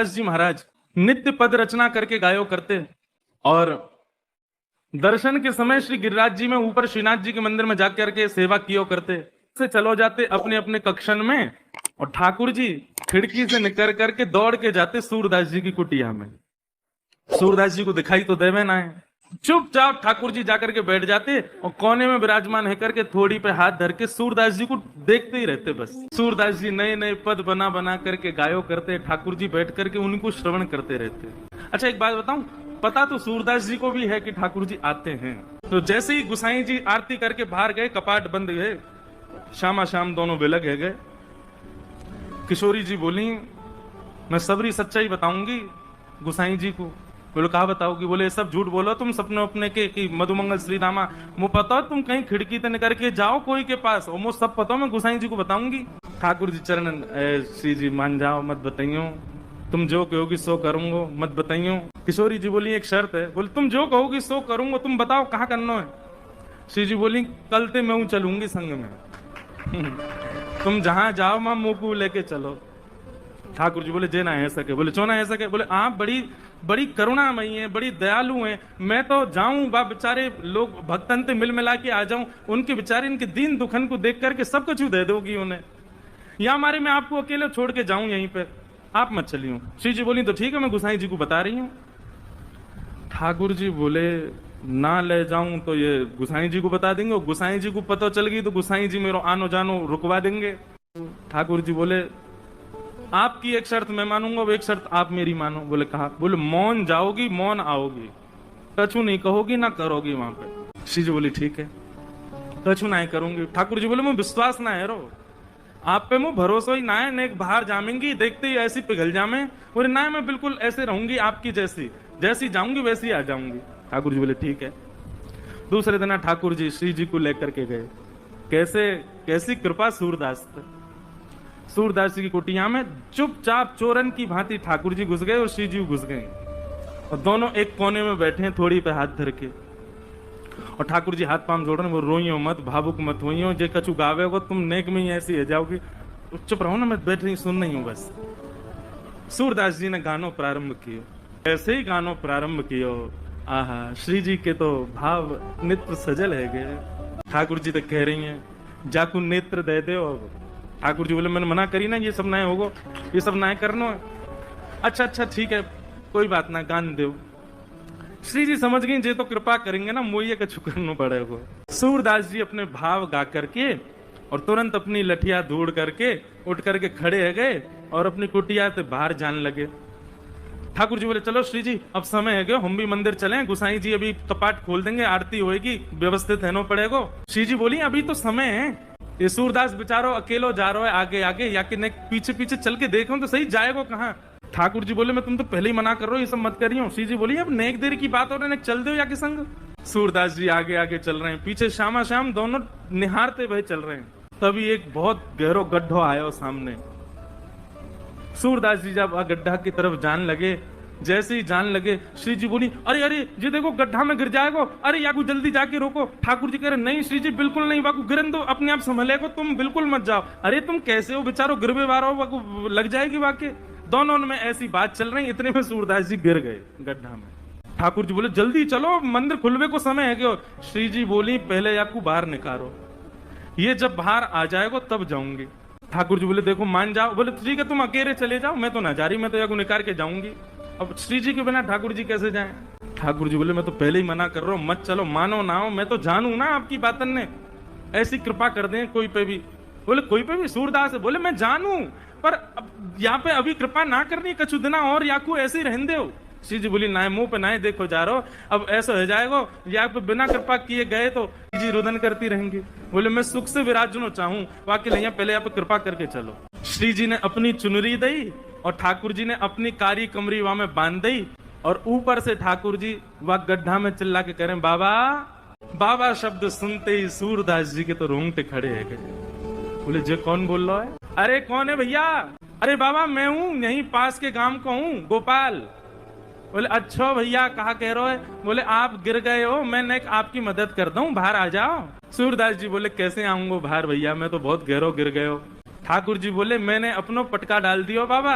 जी महाराज नित्य पद रचना करके गायो करते और दर्शन के समय श्री गिरिराज जी में ऊपर श्रीनाथ जी के मंदिर में जाकर के सेवा कियो करते से चलो जाते अपने अपने कक्षन में और ठाकुर जी खिड़की से निकल करके दौड़ के जाते सूरदास जी की कुटिया में। सूरदास जी को दिखाई तो देवे ना है, चुपचाप ठाकुर जी जाकर के बैठ जाते और कोने में विराजमान है करके थोड़ी पे हाथ धर के सूरदास जी को देखते ही रहते। बस सूरदास जी नए नए पद बना बना करके गायो करते, ठाकुर जी बैठ करके उनको श्रवण करते रहते। अच्छा एक बात बताऊं, पता तो सूरदास जी को भी है कि ठाकुर जी आते हैं। तो जैसे ही गुसाई जी आरती करके बाहर गए, कपाट बंद गए, शामा शाम दोनों बिलग है गए। किशोरी जी बोली मैं सबरी सच्चाई बताऊंगी गुसाई जी को। बोलो कहा बताओगी? बोले सब झूठ बोलो तुम सपने अपने के कि मधुमंगल श्री रामा मुझे पता तुम कहीं खिड़की ते निकल के जाओ कोई के पास और मुझे सब पता मैं गुसाई जी को बताऊंगी। ठाकुर जी चरण श्री जी मान जाओ मत बताइयो, तुम जो कहोगी सो करूंगा मत बताइयो। किशोरी जी बोली एक शर्त है। बोले तुम जो कहोगी सो करूंगा, तुम बताओ कहाँ करना है। श्री जी बोली कल ते मैं चलूंगी संग में तुम जहां जाओ मां मुंह को लेके चलो। ठाकुर जी बोले जे ना है सके। बोले चो ना है सके। बोले आप बड़ी बड़ी करुणामयी है, बड़ी दयालु हैं, मैं तो जाऊं बा बेचारे लोग भक्तन से मिल मिला के आ जाऊं, उनके बेचारे इनके दीन दुखन को देख करके सब कुछ दे दोगी उन्हें, या हमारे मैं आपको अकेले छोड़ के जाऊं यहीं पे, आप मत चलियो। श्री जी बोली तो ठीक है मैं गुसाई जी को बता रही हूँ। ठाकुर जी बोले ना ले जाऊं तो ये गुसाई जी को बता देंगे, और गुसाई जी को पता चल गई तो गुसाई जी मेरा आनो जानो रुकवा देंगे। ठाकुर जी बोले आपकी एक शर्त मैं मानूंगा, वो एक शर्त आप मेरी मानो। बोले कहा? बोले मौन जाओगी मौन आओगी, कछु नहीं कहोगी ना करोगी वहां पे। श्री जी बोली ठीक है कछु ना करूंगी। ठाकुर जी बोले मुझे विश्वास ना है रो, आप पे मुझे भरोसा ही ना है, नेक बाहर जामेंगी देखते ही ऐसी पिघल जामे। बोले ना मैं बिल्कुल ऐसे रहूंगी आपकी जैसी, जैसी जाऊंगी वैसी आ जाऊंगी। ठाकुर जी बोले ठीक है। दूसरे दिन ठाकुर जी श्री जी को लेकर के गए। कैसी कृपा सूरदास जी की कुटिया में चुपचाप चोरन की भांति ठाकुर जी घुस गए और श्री जी घुस गए और दोनों एक कोने में बैठे हैं थोड़ी पे हाथ धर के, और ठाकुर जी हाथ पांव जोड़ रहे हैं। वो रोइयो मत, भावुक मत होइयो, जे कछु गावे हो तुम नेक में ही ऐसी है जाओगी, चुप रहो ना, मैं बैठ रही सुन नहीं हूं बस। सूरदास जी ने गानो प्रारंभ कियो, ऐसे ही गानो प्रारंभ कियो, आहा श्री जी के तो भाव नेत्र सजल है गए। ठाकुर जी तो कह रही हैं जाकू नेत्र दे दे। ठाकुर जी बोले मैंने मना करी ना, ये सब ना होगो, ये सब ना करनो है। अच्छा ठीक है कोई बात ना, गान दो। श्री जी समझ गई जे तो कृपा करेंगे ना, मोइये का छुकरनो पड़ेगा। सूरदास जी अपने भाव गा करके और तुरंत अपनी लठिया ढूंढ करके उठ करके खड़े है गए और अपनी कुटिया से बाहर जाने लगे। ठाकुर जी बोले चलो श्री जी अब समय है गयो, हम भी मंदिर चलें, गुसाई जी अभी कपाट खोल देंगे, आरती होएगी, व्यवस्थित रहना पड़ेगा। श्री जी बोली अभी तो समय है, ये सूरदास बेचारो अकेलो जा रहा है आगे आगे, या कि पीछे पीछे चल के देखो तो सही जाएगा कहाँ। ठाकुर जी बोले मैं तुम तो पहले ही मना कर रहा हूँ, ये सब मत करियो। श्री जी बोली अब नेक देर की बात हो रही है, चल दो या कि संग। सूरदास जी आगे आगे चल रहे हैं, पीछे श्यामा श्याम दोनों निहारते हुए चल रहे हैं। तभी एक बहुत गहरो गड्ढो आया सामने। सूरदास जी जब गड्ढा की तरफ जान लगे, जैसे ही जान लगे श्री जी बोली अरे अरे ये देखो गड्ढा में गिर जाएगा, अरे याकू जल्दी जाके रोको। ठाकुर जी कह रहे नहीं श्री जी बिल्कुल नहीं, वाकू गिरन दो, अपने आप संभलेगो, तुम बिल्कुल मत जाओ। अरे तुम कैसे हो बेचारो, गिरवे वारा हो, वाकू लग जाएगी वाके। दोनों में ऐसी बात चल रही, इतने में सूरदास जी गिर गए गड्ढा में। ठाकुर जी बोले जल्दी चलो मंदिर खुलवे को समय है क्यों। श्री जी बोली पहले याकू बाहर निकालो, ये जब बाहर आ जाएगा तब जाऊंगी। ठाकुर जी बोले देखो मान जाओ। बोले ठीक है तुम अकेले चले जाओ, मैं तो ना जा रही, मैं तो याकू निकाल के जाऊंगी। अब श्री जी के बिना ठाकुर जी कैसे जाएं? ठाकुर जी बोले मैं तो पहले ही मना कर रहा हूं, मत चलो, मानो ना हो, मैं तो जानू ना आपकी बातन ने, ऐसी कृपा कर दें कोई पे भी। बोले कोई पे भी? सूरदास है। बोले मैं जानू पर यहाँ पे अभी कृपा ना करनी, कछु दिना और याकू ऐसे ही रहने दो। श्री जी बोली ना मुंह पे ना देखो जा रहा हो, अब ऐसा हो जाएगा या पे बिना कृपा किए गए तो जी रुदन करती रहेंगी। बोले मैं सुख से विराजनो चाहूं, वाकई नहीं पहले यहाँ पे कृपा करके चलो। श्री जी ने अपनी चुनरी दी और ठाकुर जी ने अपनी कारी कमरी वहां में बांध दी, और ऊपर से ठाकुर जी वह गड्ढा में चिल्ला के कह रहे बाबा बाबा शब्द सुनते ही सूरदास जी के तो रोंगटे खड़े है गए। बोले जे कौन बोल रहा है? अरे कौन है भैया? अरे बाबा मैं हूँ, यहीं पास के गांव को हूँ, गोपाल। बोले अच्छा भैया कहा कह रहे हो? बोले आप गिर गए हो, मैं आपकी मदद कर दूं, बाहर आ जाओ। सूरदास जी बोले कैसे आऊंगा बाहर भैया, मैं तो बहुत गहरो गिर गए हो। ठाकुर जी बोले मैंने अपनो पटका डाल दियो बाबा,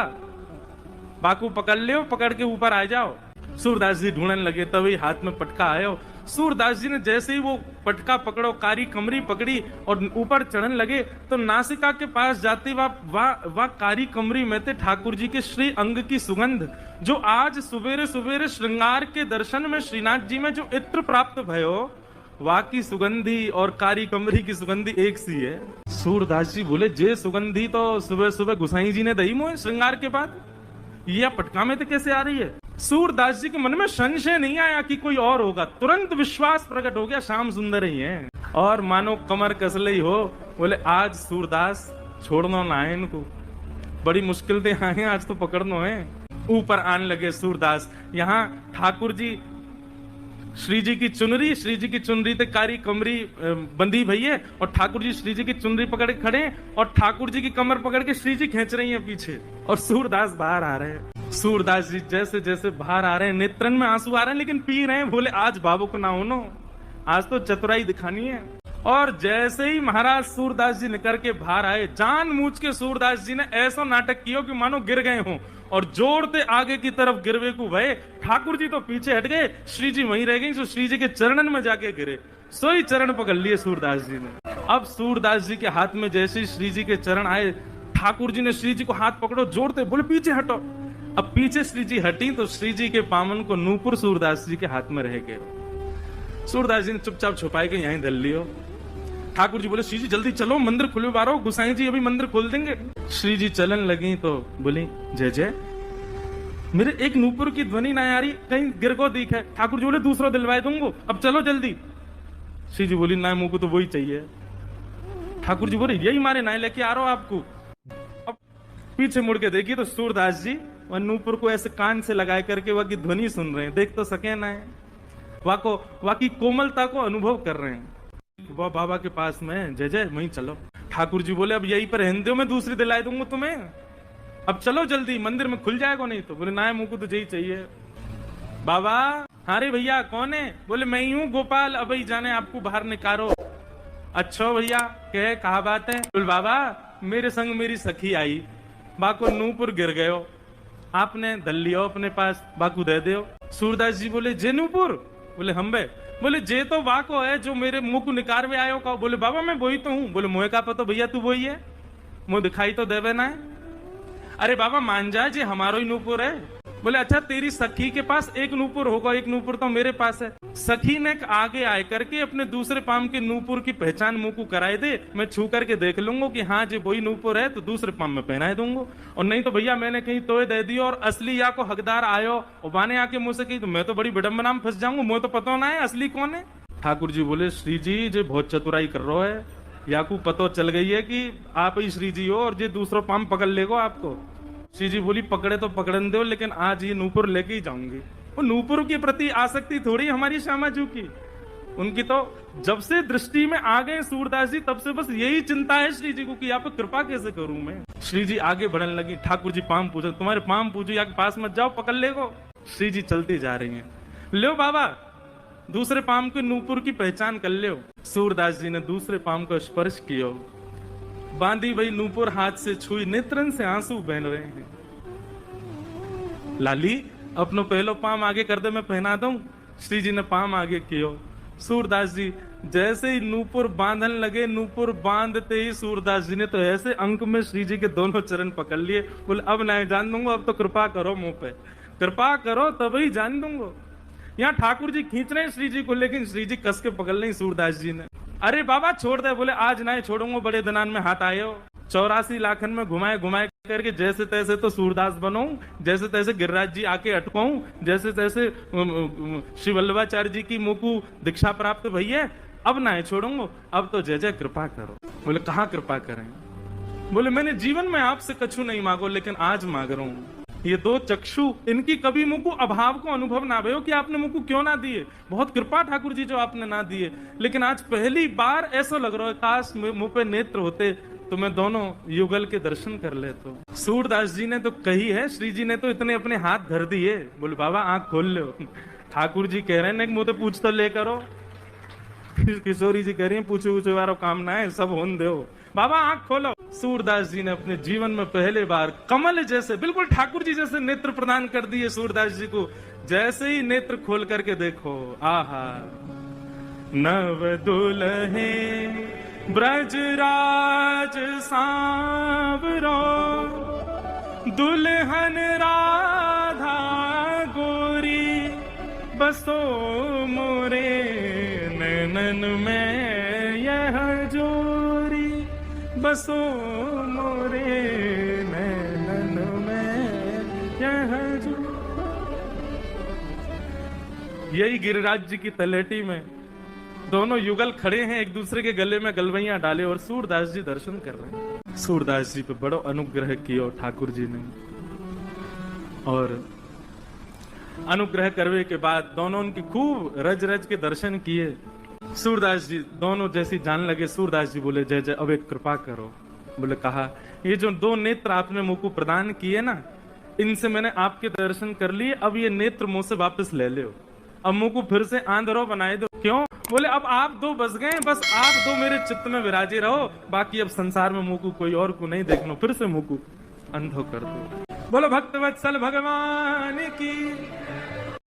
बाकू पकड़ लियो, पकड़ के ऊपर आ जाओ। सूरदास जी ढूंढने लगे, तभी हाथ में पटका आयो। सूरदास जी ने जैसे ही वो पटका पकड़ो, कारी कमरी पकड़ी और ऊपर चढ़ने लगे, तो नासिका के पास जाते वह कारी कमरी में थे ठाकुर जी के श्री अंग की सुगंध, जो आज सवेरे सवेरे श्रृंगार के दर्शन में श्रीनाथ जी में जो इत्र प्राप्त भयो, वह की सुगंधी और कारी कमरी की सुगंधी एक सी है। सूरदास जी बोले, जे सुगंधी तो सुबह सुबह गुसाई जी ने दही मोहे श्रृंगार के बाद, यह पटका में तो कैसे आ रही है? सूरदास जी के मन में संशय नहीं आया कि कोई और होगा, तुरंत विश्वास प्रकट हो गया, श्याम सुंदर ही है। और मानो कमर कसले ही हो, बोले आज सूरदास छोड़ना ना है इनको, बड़ी मुश्किल से आए आज तो पकड़ना है। ऊपर आने लगे सूरदास। यहाँ ठाकुर जी श्री जी की चुनरी ते कारी कमरी बंधी भई है, और ठाकुर जी श्री जी की चुनरी पकड़ के खड़े हैं, और ठाकुर जी की कमर पकड़ के श्री जी खींच रही हैं पीछे, और सूरदास बाहर आ रहे हैं। सूरदास जी जैसे जैसे बाहर आ रहे हैं, नेत्रन में आंसू आ रहे हैं, लेकिन पी रहे हैं। बोले आज बाबू को ना होनो, आज तो चतुराई दिखानी है। और जैसे ही महाराज सूरदास जी निकल के बाहर आए, जानबूझ के सूरदास जी ने ऐसा नाटक किया कि मानो गिर गए हों, और जोड़ते आगे की तरफ गिरवे को भय। ठाकुर जी तो पीछे हट गए, श्री जी वहीं रह गई, तो श्री जी के चरणन में जाके गिरे, सोई चरण पकड़ लिए सूरदास जी ने। अब सूरदास जी के हाथ में जैसे श्री जी के चरण आए, ठाकुर जी ने श्री जी को हाथ पकड़ो, जोड़ते बोले पीछे हटो। अब पीछे श्री जी हटी तो श्री जी के पामन को नूपुर सूरदास जी के हाथ में रह गए। सूरदास जी ने चुपचाप छुपाई के यहीं धल लियो। ठाकुर जी बोले, श्री जी जल्दी चलो, मंदिर खुले बारो, गुसाई जी अभी मंदिर खोल देंगे। श्री जी चलन लगी तो बोली, जय जय, मेरे एक नूपुर की ध्वनि ना आ रही, कहीं गिर को दिख है। ठाकुर जी बोले, दूसरा दिलवाए दूंगो, अब चलो जल्दी। श्री जी बोली, ना मुंह को तो वही चाहिए। ठाकुर जी बोले, यही मारे ना लेके आ रहा हूं आपको। अब पीछे मुड़ के देखिए तो सूरदास जी वह नूपुर को ऐसे कान से लगाए करके वह की ध्वनि सुन रहे हैं, देख तो सके ना है, वह की कोमलता को अनुभव कर रहे हैं। वह बाबा के पास में, जय जय वहीं चलो। ठाकुर जी बोले, अब यहीं पर हिंदू में दूसरी दिलाई दूंगा तुम्हें, अब चलो जल्दी, मंदिर में खुल जाएगा नहीं तो। बोले, ना मुंह को तुझे ही चाहिए। बाबा, हाँ रे भैया कौन है? बोले, मैं ही हूँ गोपाल, अब ही जाने आपको बाहर निकालो। अच्छा भैया, कहे कहा बात है? बोले, बाबा मेरे संग मेरी सखी आई, बाको नूपुर गिर गयो, आपने दल लियो अपने पास, बाकू दे दो। सूरदास जी बोले, जे नूपुर? बोले, हम बे। बोले, जे तो वाको है जो मेरे मुंह को निकार में आयो का। बोले, बाबा मैं वही तो हूँ। बोले, मुँह का पता भैया तू वही है, मुँह दिखाई तो देवे ना है। अरे बाबा मान जा, जे हमारो ही नूपुर है। बोले, अच्छा तेरी सखी के पास एक नूपुर होगा, एक नूपुर तो मेरे पास है। सखी ने आगे आए करके अपने दूसरे पाम के नूपुर की पहचान मुंह को कराए दे, मैं छू करके देख लूंगा कि हाँ जी वही नूपुर है, तो दूसरे पाम में पहनाए दूंगा। और नहीं तो भैया मैंने कहीं तोय दे दी और असली या को हकदार आयो और बाने आके मुझसे कही, तो मैं तो बड़ी विडंबना में फंस जाऊंगा, मुझे तो पता ना है असली कौन है। ठाकुर जी बोले, श्री जी जो बहुत चतुराई कर रहा है, या को पतो चल गई है कि आप ही श्री जी हो, और जो दूसरा पाम पकड़ लेगा आपको। श्री जी बोली, पकड़े तो पकड़न दो, लेकिन आज ये नूपुर लेके ही जाऊंगी। वो नूपुर के प्रति आसक्ति थोड़ी हमारी श्यामा जी की, उनकी तो जब से दृष्टि में आ गए सूरदास जी, तब से बस यही चिंता है श्री जी को कि आप कृपा कैसे करूं मैं। श्री जी आगे बढ़ने लगी। ठाकुर जी पाम पूछो, तुम्हारे पाम पूछो, या के पास मत जाओ, पकड़ लेगो। श्री जी चलती जा रही हैं। लो बाबा दूसरे पाम के नूपुर की पहचान कर लो। सूरदास जी ने दूसरे पाम को स्पर्श किया, बांधी वही नूपुर हाथ से छुई, नेत्रन से आंसू बह रहे हैं। लाली अपनो पहलो पाम आगे कर दे, मैं पहना दूं। श्री जी ने पाम आगे कियो। सूरदास जी जैसे ही नूपुर बांधन लगे, नूपुर बांधते ही सूरदास जी ने तो ऐसे अंक में श्री जी के दोनों चरण पकड़ लिए। बोले, अब नहीं जान दूंगा, अब तो कृपा करो मुंह पे, कृपा करो तभी जान दूंगा। यहाँ ठाकुर जी खींच रहे हैं श्री जी को, लेकिन श्री जी कस के पकड़ लें सूरदास जी ने। अरे बाबा छोड़ दे। बोले, आज नहीं छोड़ूंगा, बड़े दिनान में हाथ आए हो। 84 लाखन में घुमाए घुमाए करके जैसे तैसे तो सूरदास बनो, जैसे तैसे गिरिराज जी आके अटकाऊं, जैसे तैसे श्री वल्लभाचार्य जी की मुंह को दीक्षा प्राप्त भई है, अब ना छोड़ूंगा, अब तो जय जय कृपा करो। बोले, कहाँ कृपा करें? बोले, मैंने जीवन में आपसे कछु नहीं मांगो, लेकिन आज मांग रहा हूं। ये दो चक्षु, इनकी कभी मुंह को अभाव को अनुभव ना भयो कि आपने मुंह को क्यों ना दिए। बहुत कृपा ठाकुर जी जो आपने ना दिए, लेकिन आज पहली बार ऐसा लग रहा है काश मुंह पे नेत्र होते तो मैं दोनों युगल के दर्शन कर ले। तो सूरदास जी ने तो कही है, श्री जी ने तो इतने अपने हाथ धर दिए। बोले, बाबा आंख खोल लो। ठाकुर जी कह रहे हैं मुंह तो पूछ तो ले करो। किशोरी जी कह रही है, पूछो वारो काम ना है, सब होन दो। बाबा आंख खोलो। सूरदास जी ने अपने जीवन में पहले बार कमल जैसे, बिल्कुल ठाकुर जी जैसे नेत्र प्रदान कर दिए सूरदास जी को। जैसे ही नेत्र खोल करके देखो, आहा, नव दुल्हे ब्रजराज सांवरो, दुल्हन राधा गोरी, बसो मोरे नैनन में यह जोरी, बसो मोरे नैनन में यह जोरी। यही गिरिराज जी की तलेटी में दोनों युगल खड़े हैं, एक दूसरे के गले में गलवैयां डाले और सूरदास जी दर्शन कर रहे हैं। सूरदास जी पे बड़ो अनुग्रह किया ठाकुर जी ने, और अनुग्रह करने के बाद दोनों उनकी खूब रज रज के दर्शन किए। सूरदास जी दोनों जैसी जान लगे, सूरदास जी बोले जय जय, अब एक कृपा करो। बोले कहा, ये जो दो नेत्र आपने मुझ को प्रदान किए ना, इनसे मैंने आपके दर्शन कर लिए, अब ये नेत्र मुंह से वापस ले लो, अब मुंह को फिर से आंधरो बनाए दो। क्यों? बोले अब आप दो बस गए, बस आप दो मेरे चित्त में विराजे रहो, बाकी अब संसार में मुंह को कोई और को नहीं देखना, फिर से मुंह को अंधो कर दो। बोलो भक्त वत्सल भगवान की।